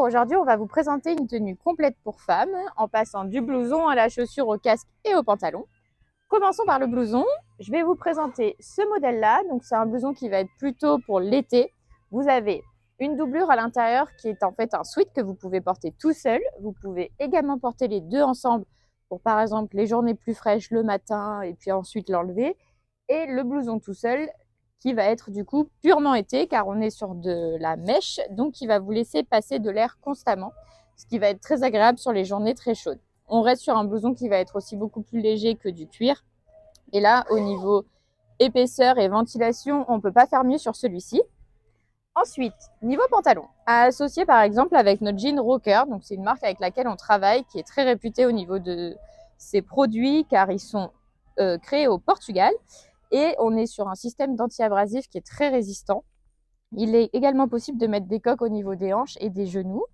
aujourd'hui, on va vous présenter une tenue complète pour femmes en passant du blouson à la chaussure, au casque et au pantalon. Commençons par le blouson. Je vais vous présenter ce modèle-là. Donc, c'est un blouson qui va être plutôt pour l'été. Vous avez une doublure à l'intérieur qui est en fait un sweat que vous pouvez porter tout seul. Vous pouvez également porter les deux ensemble pour, par exemple, les journées plus fraîches le matin et puis ensuite l'enlever. Et le blouson tout seul qui va être du coup purement été car on est sur de la mèche, donc qui va vous laisser passer de l'air constamment, ce qui va être très agréable sur les journées très chaudes. On reste sur un blouson qui va être aussi beaucoup plus léger que du cuir. Et là, au niveau épaisseur et ventilation, on ne peut pas faire mieux sur celui-ci. Ensuite, niveau pantalon, à associer par exemple avec notre jean Rocker. Donc c'est une marque avec laquelle on travaille, qui est très réputée au niveau de ses produits car ils sont créés au Portugal. Et on est sur un système d'anti-abrasif qui est très résistant. Il est également possible de mettre des coques au niveau des hanches et des genoux.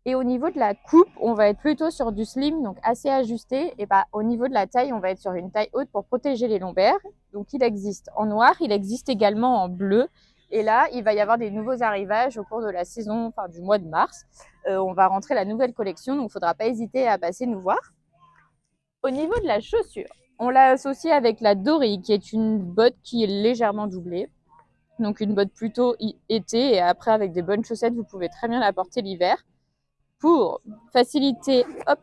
Et au niveau de la coupe, on va être plutôt sur du slim, donc assez ajusté. Et au niveau de la taille, on va être sur une taille haute pour protéger les lombaires. Donc il existe en noir, il existe également en bleu. Et là, il va y avoir des nouveaux arrivages au cours de la saison, enfin du mois de mars. On va rentrer la nouvelle collection, donc il ne faudra pas hésiter à passer nous voir. Au niveau de la chaussure, on l'a associé avec la Dory, qui est une botte qui est légèrement doublée. Donc une botte plutôt été, et après avec des bonnes chaussettes, vous pouvez très bien la porter l'hiver. Pour faciliter, hop,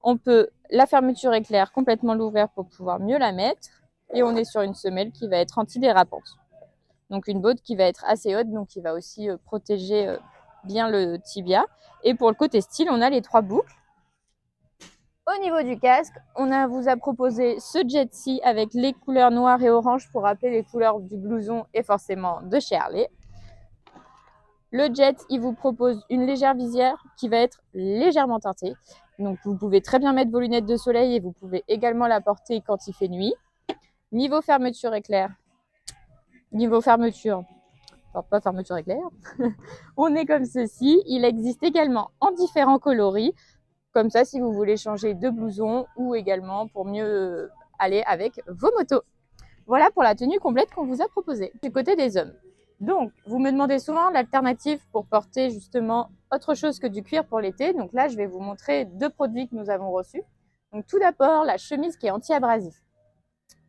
on peut, la fermeture éclair, complètement l'ouvrir pour pouvoir mieux la mettre. Et on est sur une semelle qui va être antidérapante. Donc une botte qui va être assez haute, donc qui va aussi protéger bien le tibia. Et pour le côté style, on a les 3 boucles. Au niveau du casque, vous a proposé ce Jetsi avec les couleurs noires et orange pour rappeler les couleurs du blouson et forcément de chez Harley. Le Jet, il vous propose une légère visière qui va être légèrement teintée. Donc vous pouvez très bien mettre vos lunettes de soleil et vous pouvez également la porter quand il fait nuit. Niveau fermeture éclair, pas fermeture éclair, on est comme ceci. Il existe également en différents coloris. Comme ça, si vous voulez changer de blouson ou également pour mieux aller avec vos motos. Voilà pour la tenue complète qu'on vous a proposée. Du côté des hommes. Donc, vous me demandez souvent l'alternative pour porter justement autre chose que du cuir pour l'été. Donc là, je vais vous montrer 2 produits que nous avons reçus. Donc tout d'abord, la chemise qui est anti-abrasif.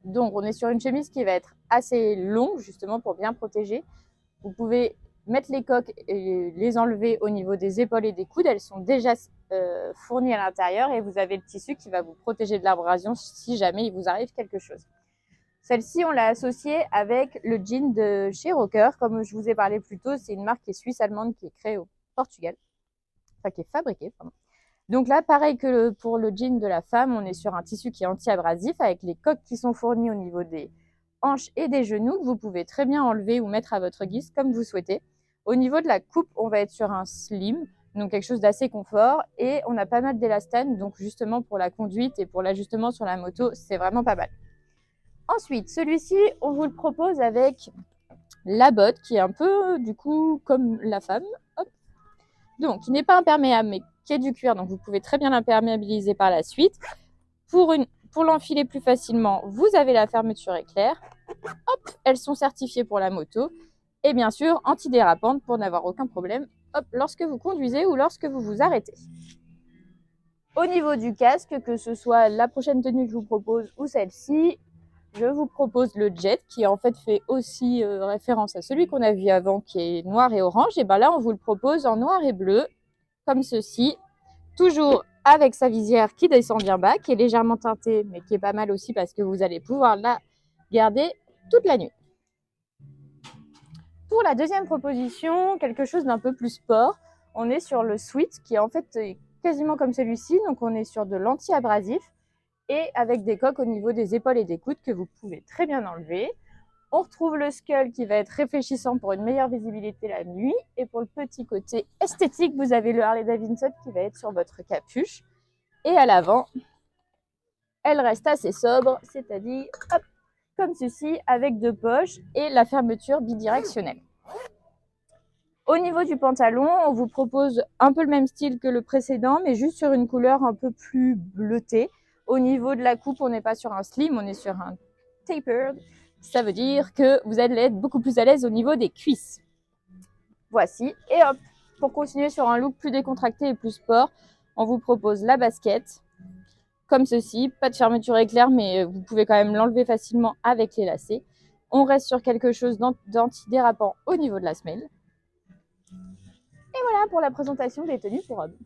Donc, on est sur une chemise qui va être assez longue justement pour bien protéger. Vous pouvez mettre les coques et les enlever au niveau des épaules et des coudes. Elles sont déjà fournies à l'intérieur et vous avez le tissu qui va vous protéger de l'abrasion si jamais il vous arrive quelque chose. Celle-ci, on l'a associée avec le jean de chez Rocker. Comme je vous ai parlé plus tôt, c'est une marque qui est suisse-allemande qui est créée au Portugal. Enfin, qui est fabriquée, pardon. Donc là, pareil que pour le jean de la femme, on est sur un tissu qui est anti-abrasif avec les coques qui sont fournies au niveau des hanches et des genoux que vous pouvez très bien enlever ou mettre à votre guise comme vous souhaitez. Au niveau de la coupe, on va être sur un slim, donc quelque chose d'assez confort, et on a pas mal d'élastane, donc justement pour la conduite et pour l'ajustement sur la moto, c'est vraiment pas mal. Ensuite, celui-ci, on vous le propose avec la botte qui est un peu du coup comme la femme. Hop. Donc, qui n'est pas imperméable mais qui est du cuir, donc vous pouvez très bien l'imperméabiliser par la suite. Pour l'enfiler plus facilement, vous avez la fermeture éclair. Hop, elles sont certifiées pour la moto. Et bien sûr, antidérapantes pour n'avoir aucun problème hop, lorsque vous conduisez ou lorsque vous vous arrêtez. Au niveau du casque, que ce soit la prochaine tenue que je vous propose ou celle-ci, je vous propose le Jet qui en fait fait aussi référence à celui qu'on a vu avant qui est noir et orange. Et bien là, on vous le propose en noir et bleu, comme ceci. Toujours avec sa visière qui descend bien bas, qui est légèrement teintée, mais qui est pas mal aussi parce que vous allez pouvoir la garder toute la nuit. Pour la deuxième proposition, quelque chose d'un peu plus sport, on est sur le sweat qui est en fait quasiment comme celui-ci. Donc on est sur de l'anti-abrasif et avec des coques au niveau des épaules et des coudes que vous pouvez très bien enlever. On retrouve le skull qui va être réfléchissant pour une meilleure visibilité la nuit. Et pour le petit côté esthétique, vous avez le Harley Davidson qui va être sur votre capuche. Et à l'avant, elle reste assez sobre, c'est-à-dire hop, comme ceci, avec 2 poches et la fermeture bidirectionnelle. Au niveau du pantalon, on vous propose un peu le même style que le précédent, mais juste sur une couleur un peu plus bleutée. Au niveau de la coupe, on n'est pas sur un slim, on est sur un tapered. Ça veut dire que vous allez être beaucoup plus à l'aise au niveau des cuisses. Voici, et hop, Pour continuer sur un look plus décontracté et plus sport, on vous propose la basket, comme ceci. Pas de fermeture éclair, mais vous pouvez quand même l'enlever facilement avec les lacets. On reste sur quelque chose d'antidérapant au niveau de la semelle. Et voilà pour la présentation des tenues pour hommes.